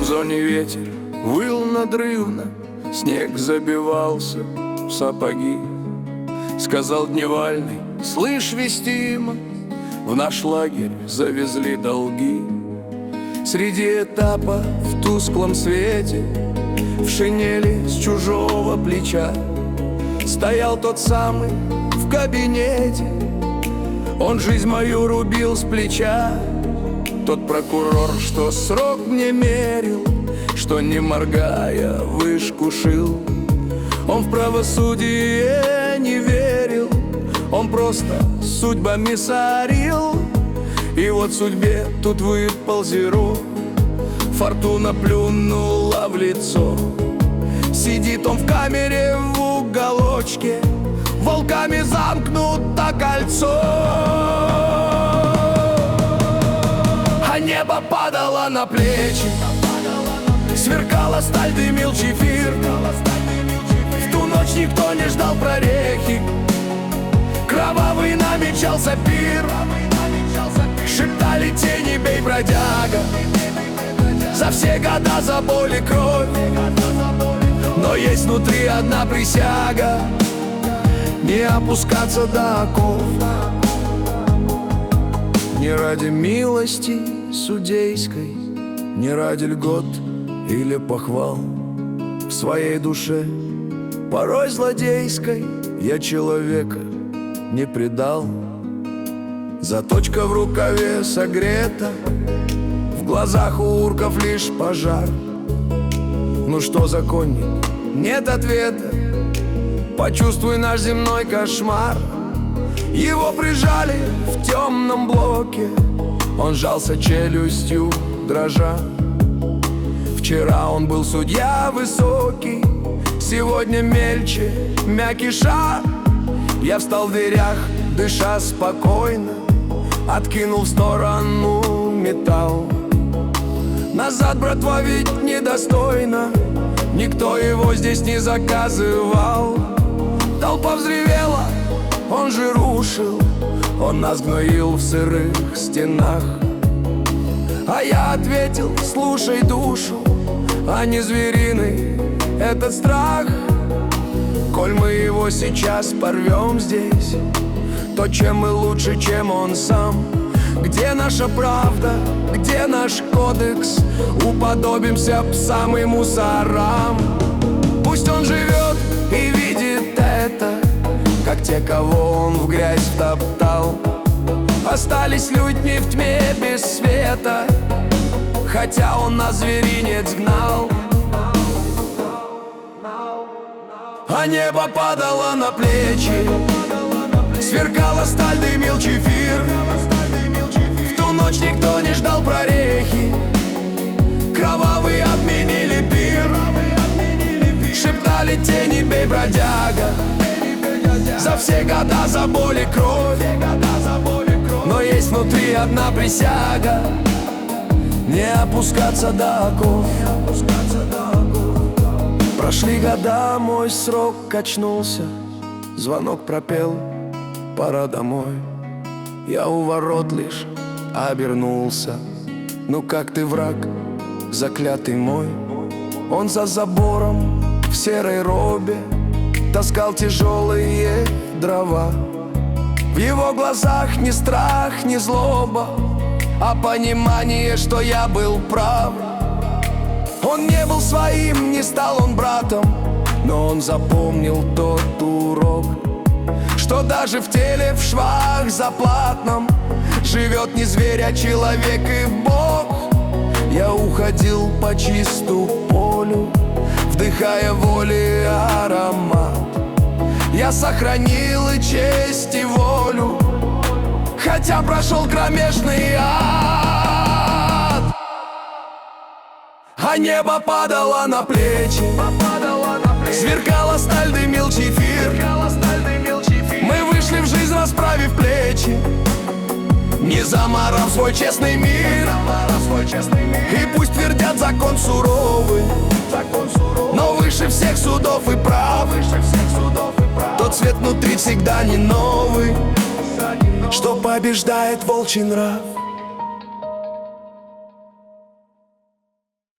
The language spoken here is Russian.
зоне ветер выл надрывно, снег забивался в сапоги. Сказал Дневальный: слышь, Вестима, в наш лагерь завезли долги. Среди этапа в тусклом свете, в шинели с чужого плеча, стоял тот самый в кабинете. Он жизнь мою рубил с плеча. Тот прокурор, что срок мне мерил, что не моргая вышку шил. Он в правосудие не верил, он просто судьбами сорил. И вот судьбе тут выпал зеро, фортуна плюнула в лицо. Сидит он в камере в уголочке, волками замкнуто кольцо. А небо падало на плечи, сверкала сталь, дымил чефир. В ту ночь никто не ждал прорехи, кровавый намечался пир. Шептали тени: бей, бродяга, за все года, за боль и кровь. Но есть внутри одна присяга: не опускаться до оков. Не ради милости судейской, не ради льгот или похвал. В своей душе, порой злодейской, я человека не предал. Заточка в рукаве согрета, в глазах у урков лишь пожар. Ну что, законник, нет ответа, почувствуй наш земной кошмар. Его прижали в темном блоке, он сжался челюстью, дрожа. Вчера он был судья высокий, сегодня мельче мягкий шар. Я встал в дверях, дыша спокойно, откинул в сторону металл. Назад, братва, ведь недостойно, никто его здесь не заказывал. Толпа взревела, он же рушил, он нас гноил в сырых стенах. А я ответил: слушай душу, а не звериный этот страх. Коль мы его сейчас порвем здесь, то чем мы лучше, чем он сам? Где наша правда, где наш кодекс? Уподобимся псам и мусорам. Пусть он живет и видит это, как те, кого он в грязь втоптал. Остались людьми в тьме без света, хотя он нас зверинец гнал. А небо падало на плечи, сверкала сталь, дымил чефир. В ту ночь никто не ждал прорехи, кровавые отменили пир. Шептали тени: бей, бродяга, за все года, за боль и кровь. Но есть внутри одна присяга: не опускаться до оков. Прошли года, мой срок качнулся, звонок пропел: пора домой. Я у ворот лишь обернулся: ну как ты, враг, заклятый мой? Он за забором в серой робе таскал тяжелые дрова. В его глазах ни страх, ни злоба, а понимание, что я был прав. Он не был своим, не стал он братом, но он запомнил тот урок, что даже в теле в швах заплатном живет не зверь, а человек и Бог. Я уходил по чисту полю, вдыхая воли аромат. Я сохранил и честь, и волю, хотя прошел кромешный ад. А небо падало на плечи, сверкала сталь, дымил чефир. Мы вышли в жизнь, расправив плечи, не заморав свой честный мир. И пусть твердят: закон суровый, но выше всех судов и прав. Тот свет внутри всегда не новый, что побеждает волчий нрав.